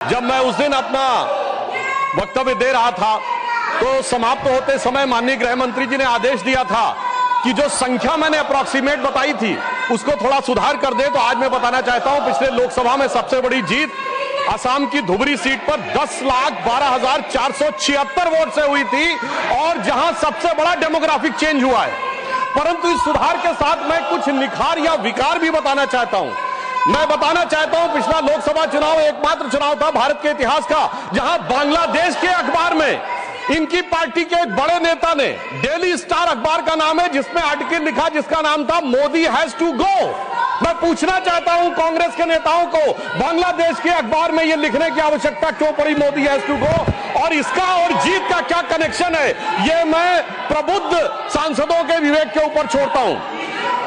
जब मैं उस दिन अपना वक्तव्य दे रहा था तो समाप्त होते समय माननीय गृह मंत्री जी ने आदेश दिया था कि जो संख्या मैंने अप्रॉक्सीमेट बताई थी उसको थोड़ा सुधार कर दे। तो आज मैं बताना चाहता हूं, पिछले लोकसभा में सबसे बड़ी जीत असम की धुबरी सीट पर 10,12,476 वोट से हुई थी और जहां सबसे बड़ा डेमोग्राफिक चेंज हुआ है। परंतु इस सुधार के साथ मैं कुछ निखार या विकार भी बताना चाहता हूं। मैं बताना चाहता हूं, पिछला लोकसभा चुनाव एकमात्र चुनाव था भारत के इतिहास का जहां बांग्लादेश के अखबार में इनकी पार्टी के एक बड़े नेता ने, डेली स्टार अखबार का नाम है, जिसमें आर्टिकल लिखा जिसका नाम था मोदी हैज टू गो। मैं पूछना चाहता हूं कांग्रेस के नेताओं को, बांग्लादेश के अखबार में यह लिखने की आवश्यकता क्यों पड़ी मोदी हैज टू गो, और इसका और जीत का क्या कनेक्शन है, यह मैं प्रबुद्ध सांसदों के विवेक के ऊपर छोड़ता हूं।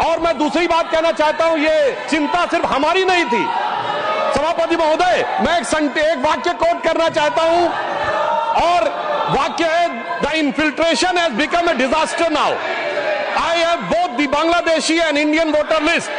और मैं दूसरी बात कहना चाहता हूं, यह चिंता सिर्फ हमारी नहीं थी सभापति महोदय। मैं एक वाक्य कोट करना चाहता हूं और वाक्य है, the infiltration has become a disaster now. I have both the Bangladeshi and Indian voter list.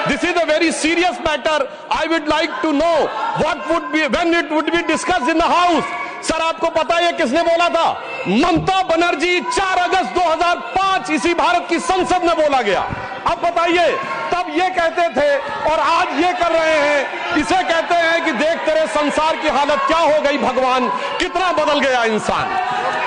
This is a very serious matter. I would like to know when it would be discussed in the House. Sir आपको पता है किसने बोला था? ममता बनर्जी 4 अगस्त 2005 इसी भारत की संसद में बोला गया। अब बताइए, तब ये कहते थे और आज ये कर रहे हैं। इसे कहते हैं कि देख तेरे संसार की हालत क्या हो गई भगवान, कितना बदल गया इंसान।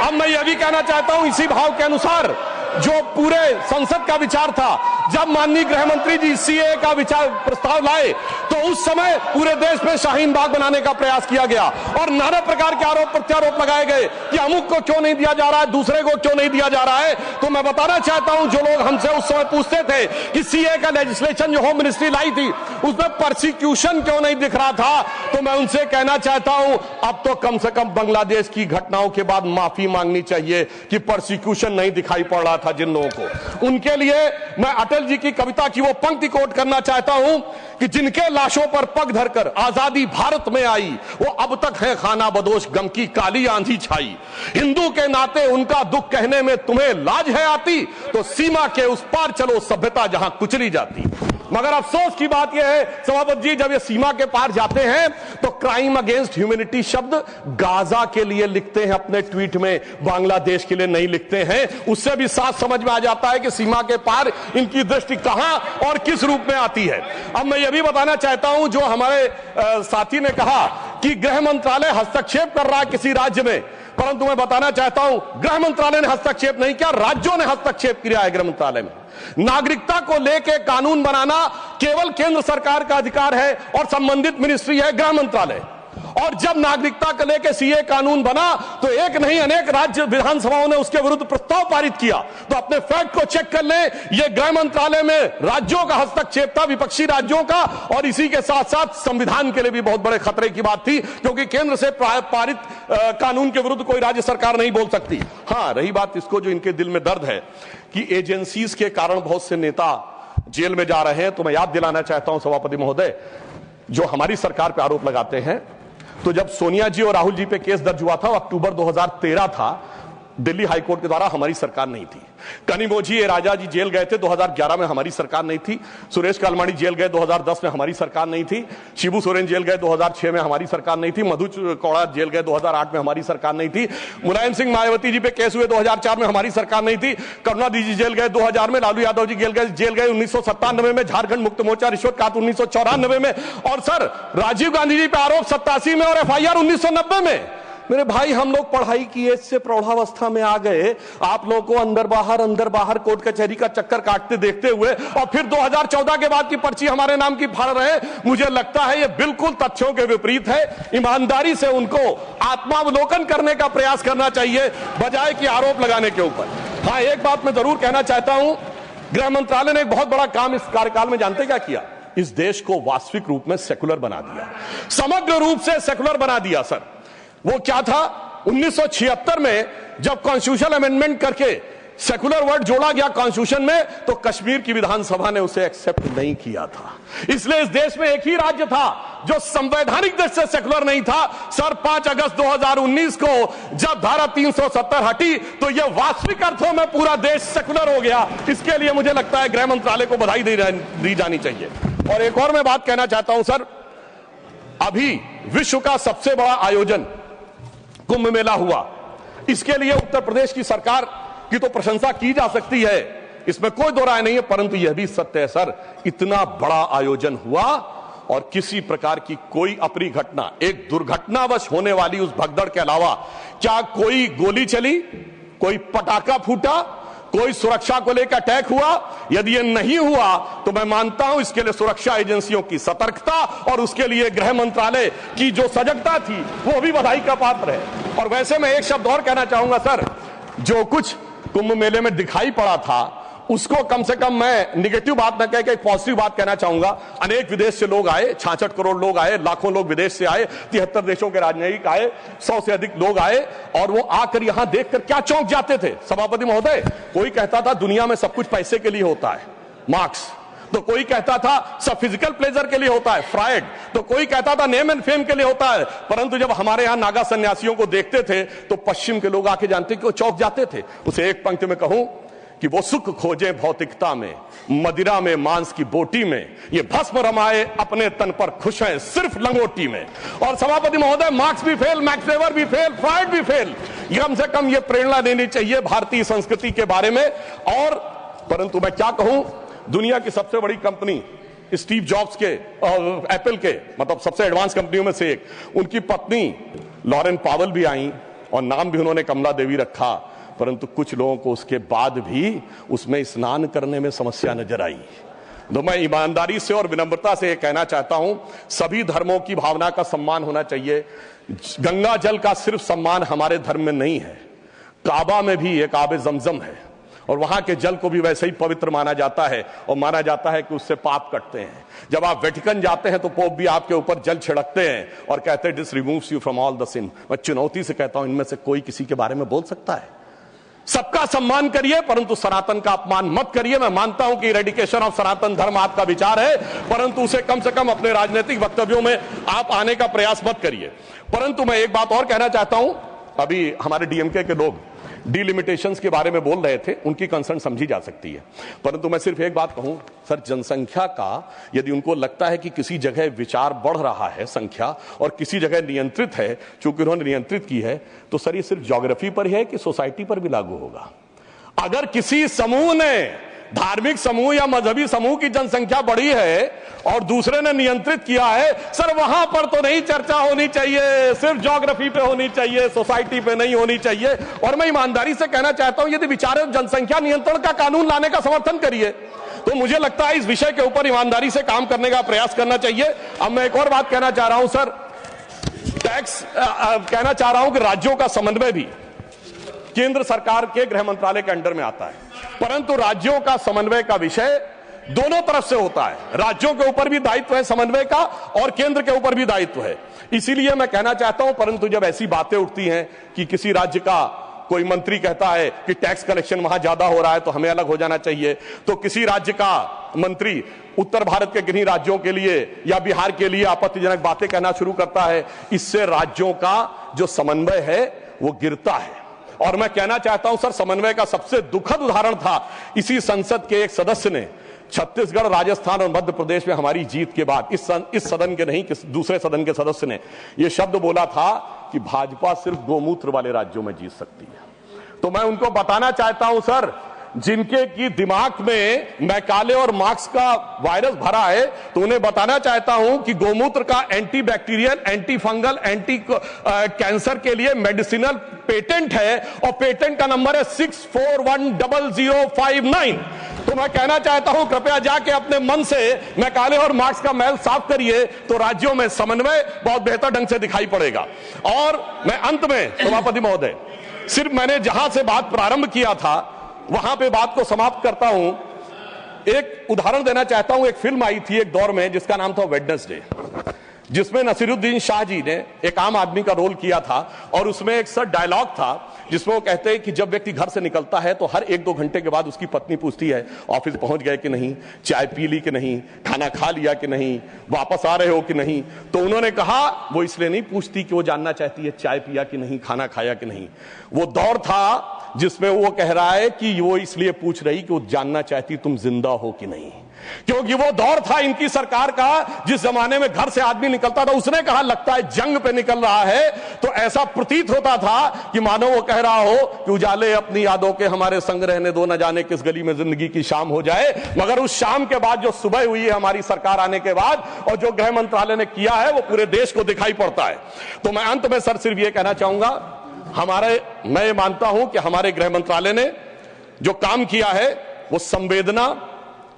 अब मैं ये भी कहना चाहता हूं, इसी भाव के अनुसार जो पूरे संसद का विचार था, जब माननीय गृह मंत्री जी सीए का विचार प्रस्ताव लाए तो उस समय पूरे देश में शाहीन बाग बनाने का प्रयास किया गया और नाना प्रकार के आरोप प्रत्यारोप लगाए गए कि अमुक को क्यों नहीं दिया जा रहा है, दूसरे को क्यों नहीं दिया जा रहा है। तो मैं बताना चाहता हूं, जो लोग हमसे उस समय पूछते थे कि सीए का लेजिस्लेशन जो होम मिनिस्ट्री लाई थी उसमें परसिक्यूशन क्यों नहीं दिख रहा था, तो मैं उनसे कहना चाहता हूं, अब तो कम से कम बांग्लादेश की घटनाओं के बाद माफी मांगनी चाहिए कि परसिक्यूशन नहीं दिखाई पड़ रहा था जिन लोगों को। उनके लिए मैं अटल जी की कविता की वो पंक्ति कोट करना चाहता हूं कि जिनके लाशों पर पग धरकर आजादी भारत में आई, वो अब तक है खाना बदोश, गम की काली आंधी छाई। हिंदू के नाते उनका दुख कहने में तुम्हें लाज है आती, तो सीमा के उस पार चलो सभ्यता जहां कुचली जाती। मगर अफसोस की बात यह है सभापति जी, जब ये सीमा के पार जाते हैं तो क्राइम अगेंस्ट ह्यूमैनिटी शब्द गाजा के लिए लिखते हैं अपने ट्वीट में, बांग्लादेश के लिए नहीं लिखते हैं। उससे भी साफ समझ में आ जाता है कि सीमा के पार इनकी दृष्टि कहां और किस रूप में आती है। अब मैं यह भी बताना चाहता हूं, जो हमारे साथी ने कहा कि गृह मंत्रालय हस्तक्षेप कर रहा है किसी राज्य में, परंतु मैं बताना चाहता हूं गृह मंत्रालय ने हस्तक्षेप नहीं किया, राज्यों ने हस्तक्षेप किया है गृह मंत्रालय में। नागरिकता को लेकर कानून बनाना केवल केंद्र सरकार का अधिकार है और संबंधित मिनिस्ट्री है गृह मंत्रालय। और जब नागरिकता को लेकर सीए कानून बना तो एक नहीं अनेक राज्य विधानसभाओं ने उसके विरुद्ध प्रस्ताव पारित किया। तो अपने फैक्ट को चेक कर लें, यह गृह मंत्रालय में राज्यों का हस्तक्षेप था, विपक्षी राज्यों का, और इसी के साथ साथ संविधान के लिए भी बहुत बड़े खतरे की बात थी, क्योंकि केंद्र से पारित कानून के विरुद्ध कोई राज्य सरकार नहीं बोल सकती। हां, रही बात इसको जो इनके दिल में दर्द है कि एजेंसीज के कारण बहुत से नेता जेल में जा रहे हैं, तो मैं याद दिलाना चाहता हूं सभापति महोदय, जो हमारी सरकार पर आरोप लगाते हैं, तो जब सोनिया जी और राहुल जी पे केस दर्ज हुआ था, अक्टूबर 2013 था, दिल्ली हाईकोर्ट के द्वारा, हमारी सरकार नहीं थी। कनिमोझी राजा जी जेल गए थे 2011 में, हमारी सरकार नहीं थी। सुरेश कालमाणी जेल गए 2010 में, हमारी सरकार नहीं थी। शिबू सोरेन जेल गए 2006 में, हमारी सरकार नहीं थी। मधु कौड़ा जेल गए 2008 में, हमारी सरकार नहीं थी। मुलायम सिंह मायावती जी पे केस हुए 2004 में, हमारी सरकार नहीं थी। करुणानिधि जी जेल गए 2000 में, लालू यादव जी जेल गए 1997 में, झारखंड मुक्त मोर्चा रिश्वत काट 1994 में, और सर राजीव गांधी जी पे आरोप 87 में और एफआईआर 1990 में। मेरे भाई, हम लोग पढ़ाई की एज से प्रौढ़ावस्था में आ गए, आप लोगों को अंदर बाहर कोर्ट कचहरी का चक्कर काटते देखते हुए, और फिर 2014 के बाद की पर्ची हमारे नाम की फाड़ रहे हैं। मुझे लगता है ये बिल्कुल तथ्यों के विपरीत है। ईमानदारी से उनको आत्मावलोकन करने का प्रयास करना चाहिए, बजाय कि आरोप लगाने के ऊपर। हाँ, एक बात मैं जरूर कहना चाहता हूं, गृह मंत्रालय ने एक बहुत बड़ा काम इस कार्यकाल में जानते क्या किया? इस देश को वास्तविक रूप में सेकुलर बना दिया, समग्र रूप से सेकुलर बना दिया। सर वो क्या था? 1976 में जब कॉन्स्टिट्यूशनल अमेंडमेंट करके सेकुलर वर्ड जोड़ा गया कॉन्स्टिट्यूशन में, तो कश्मीर की विधानसभा ने उसे एक्सेप्ट नहीं किया था। इसलिए इस देश में एक ही राज्य था जो संवैधानिक दृष्टि से सेकुलर नहीं था। सर 5 अगस्त 2019 को जब धारा 370 हटी तो यह वास्तविक अर्थों में पूरा देश सेकुलर हो गया। इसके लिए मुझे लगता है गृह मंत्रालय को बधाई दी जानी चाहिए। और एक और मैं बात कहना चाहता हूं सर, अभी विश्व का सबसे बड़ा आयोजन कुंभ मेला हुआ, इसके लिए उत्तर प्रदेश की सरकार की तो प्रशंसा की जा सकती है, इसमें कोई दो राय नहीं है, परंतु यह भी सत्य है सर, इतना बड़ा आयोजन हुआ और किसी प्रकार की कोई अप्रिय घटना, एक दुर्घटनावश होने वाली उस भगदड़ के अलावा क्या कोई गोली चली, कोई पटाखा फूटा, कोई सुरक्षा को लेकर अटैक हुआ? यदि यह नहीं हुआ तो मैं मानता हूं इसके लिए सुरक्षा एजेंसियों की सतर्कता और उसके लिए गृह मंत्रालय की जो सजगता थी वो भी बधाई का पात्र है। और वैसे मैं एक शब्द और कहना चाहूंगा सर, जो कुछ कुंभ मेले में दिखाई पड़ा था उसको कम से कम मैं निगेटिव बात न कह के एक पॉजिटिव बात कहना चाहूंगा। अनेक विदेश से लोग आए, 66 करोड़ लोग आए, लाखों लोग विदेश से आए, 73 देशों के राजनयिक आए, 100 से अधिक लोग आए और वो आकर यहां देखकर क्या चौंक जाते थे सभापति महोदय। कोई कहता था दुनिया में सब कुछ पैसे के लिए होता है, मार्क्स, तो कोई कहता था सब फिजिकल प्लेजर के लिए होता है, फ्रायड, तो कोई कहता था नेम एंड फेम के लिए होता है। परंतु जब हमारे यहां नागा सन्यासियों को देखते थे तो पश्चिम के लोग आके जानते कि वो चौंक जाते थे। उसे एक पंक्ति में कहूं कि वो सुख खोजे भौतिकता में, मदिरा में, मांस की बोटी में, ये भस्म रमाए अपने तन पर, खुश हैं सिर्फ लंगोटी में। और सभापति महोदय, मार्क्स भी फेल, मैक्स वेबर भी फेल, फ्रायड भी फेल, कम से कम ये प्रेरणा देनी चाहिए भारतीय संस्कृति के बारे में। और परंतु मैं क्या कहूं, दुनिया की सबसे बड़ी कंपनी स्टीव जॉब्स के एप्पल के, मतलब सबसे एडवांस कंपनियों में से एक, उनकी पत्नी लॉरेन पावेल भी आई और नाम भी उन्होंने कमला देवी रखा, परंतु कुछ लोगों को उसके बाद भी उसमें स्नान करने में समस्या नजर आई। तो मैं ईमानदारी से और विनम्रता से कहना चाहता हूं, सभी धर्मों की भावना का सम्मान होना चाहिए। गंगा जल का सिर्फ सम्मान हमारे धर्म में नहीं है, काबा में भी एक आबे जमजम है और वहां के जल को भी वैसे ही पवित्र माना जाता है और माना जाता है कि उससे पाप कटते हैं। जब आप वेटिकन जाते हैं तो पोप भी आपके ऊपर जल छिड़कते हैं और कहते हैं this removes you from all the sin. मैं चुनौती से कहता हूं, इनमें से कोई किसी के बारे में बोल सकता है? सबका सम्मान करिए परंतु सनातन का अपमान मत करिए। मैं मानता हूं कि रेडिकेशन ऑफ सनातन धर्म आपका विचार है, परंतु उसे कम से कम अपने राजनीतिक वक्तव्यों में आप आने का प्रयास मत करिए। परंतु मैं एक बात और कहना चाहता हूं, अभी हमारे डीएमके के लोग डिलिमिटेशंस के बारे में बोल रहे थे, उनकी कंसर्न समझी जा सकती है, परंतु मैं सिर्फ एक बात कहूं सर, जनसंख्या का यदि उनको लगता है कि किसी जगह विचार बढ़ रहा है संख्या और किसी जगह नियंत्रित है, चूंकि उन्होंने नियंत्रित की है, तो सर ये सिर्फ ज्योग्राफी पर ही है कि सोसाइटी पर भी लागू होगा? अगर किसी समूह ने, धार्मिक समूह या मजहबी समूह की जनसंख्या बढ़ी है और दूसरे ने नियंत्रित किया है, सर वहां पर तो नहीं चर्चा होनी चाहिए, सिर्फ ज्योग्राफी पे होनी चाहिए, सोसाइटी पे नहीं होनी चाहिए। और मैं ईमानदारी से कहना चाहता हूं, यदि विचार जनसंख्या नियंत्रण का कानून लाने का समर्थन करिए, तो मुझे लगता है इस विषय के ऊपर ईमानदारी से काम करने का प्रयास करना चाहिए। अब मैं एक और बात कहना चाह रहा हूं सर, टैक्स कहना चाह रहा हूं कि राज्यों का समन्वय भी केंद्र सरकार के गृह मंत्रालय के अंडर में आता है, परंतु राज्यों का समन्वय का विषय दोनों तरफ से होता है। राज्यों के ऊपर भी दायित्व है समन्वय का और केंद्र के ऊपर भी दायित्व है। इसीलिए मैं कहना चाहता हूं, परंतु जब ऐसी बातें उठती हैं कि किसी राज्य का कोई मंत्री कहता है कि टैक्स कलेक्शन वहां ज्यादा हो रहा है तो हमें अलग हो जाना चाहिए, तो किसी राज्य का मंत्री उत्तर भारत के किन्हीं राज्यों के लिए या बिहार के लिए आपत्तिजनक बातें कहना शुरू करता है, इससे राज्यों का जो समन्वय है वो गिरता है। और मैं कहना चाहता हूं सर, समन्वय का सबसे दुखद उदाहरण था इसी संसद के एक सदस्य ने छत्तीसगढ़, राजस्थान और मध्य प्रदेश में हमारी जीत के बाद इस सदन के नहीं, दूसरे सदन के सदस्य ने यह शब्द बोला था कि भाजपा सिर्फ गोमूत्र वाले राज्यों में जीत सकती है। तो मैं उनको बताना चाहता हूं सर, जिनके की दिमाग में मैकाले और मार्क्स का वायरस भरा है, तो उन्हें बताना चाहता हूं कि गोमूत्र का anti bacterial, anti fungal, anti cancer के लिए मेडिसिनल पेटेंट है और पेटेंट का नंबर है 64100059। तो मैं कहना चाहता हूं, कृपया जाके अपने मन से मैकाले और मार्क्स का मैल साफ करिए, तो राज्यों में समन्वय बहुत बेहतर ढंग से दिखाई पड़ेगा। और मैं अंत में सभापति महोदय, सिर्फ मैंने जहां से बात प्रारंभ किया था वहां पे बात को समाप्त करता हूं। एक उदाहरण देना चाहता हूं, एक फिल्म आई थी एक दौर में जिसका नाम था वेडनेसडे, जिसमें नसीरुद्दीन शाह जी ने एक आम आदमी का रोल किया था और उसमें एक सर डायलॉग था जिसमें वो कहते हैं कि जब व्यक्ति घर से निकलता है तो हर 1-2 घंटे के बाद उसकी पत्नी पूछती है ऑफिस पहुंच गए कि नहीं, चाय पी ली कि नहीं, खाना खा लिया कि नहीं, वापस आ रहे हो कि नहीं। तो उन्होंने कहा वो इसलिए नहीं पूछती कि वो जानना चाहती है चाय पिया कि नहीं, खाना खाया कि नहीं। वो दौर था जिसमें वो कह रहा है कि वो इसलिए पूछ रही कि वो जानना चाहती तुम जिंदा हो कि नहीं। क्योंकि वो दौर था इनकी सरकार का जिस जमाने में घर से आदमी निकलता था, उसने कहा लगता है जंग पे निकल रहा है, तो ऐसा प्रतीत होता था कि मानो वो कह रहा हो कि उजाले अपनी यादों के हमारे संग रहने दो, न जाने किस गली में जिंदगी की शाम हो जाए। मगर उस शाम के बाद जो सुबह हुई है हमारी सरकार आने के बाद, और जो गृह मंत्रालय ने किया है, वो पूरे देश को दिखाई पड़ता है। तो मैं अंत में सर सिर्फ ये कहना चाहूंगा, मैं ये मानता हूं कि हमारे गृह मंत्रालय ने जो काम किया है वो संवेदना,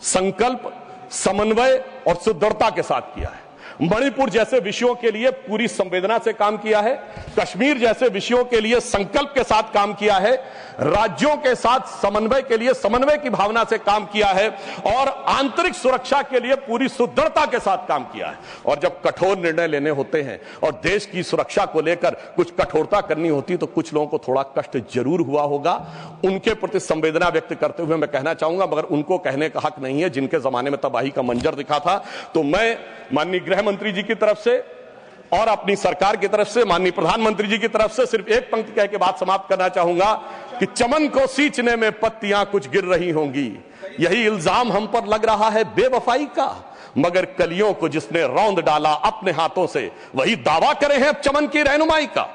संकल्प, समन्वय और सुदृढ़ता के साथ किया है। मणिपुर जैसे विषयों के लिए पूरी संवेदना से काम किया है, कश्मीर जैसे विषयों के लिए संकल्प के साथ काम किया है, राज्यों के साथ समन्वय के लिए समन्वय की भावना से काम किया है, और आंतरिक सुरक्षा के लिए पूरी सुदृढ़ता के साथ काम किया है। और जब कठोर निर्णय लेने होते हैं और देश की सुरक्षा को लेकर कुछ कठोरता करनी होती, तो कुछ लोगों को थोड़ा कष्ट जरूर हुआ होगा। उनके प्रति संवेदना व्यक्त करते हुए मैं कहना चाहूंगा, मगर उनको कहने का हक नहीं है जिनके जमाने में तबाही का मंजर दिखा था। तो मैं माननीय गृह मंत्री जी की तरफ से और अपनी सरकार की तरफ से, माननीय प्रधानमंत्री जी की तरफ से सिर्फ एक पंक्ति कह के बात समाप्त करना चाहूंगा कि चमन को सींचने में पत्तियां कुछ गिर रही होंगी, यही इल्जाम हम पर लग रहा है बेवफाई का, मगर कलियों को जिसने रौंद डाला अपने हाथों से, वही दावा करे हैं अब चमन की रहनुमाई का।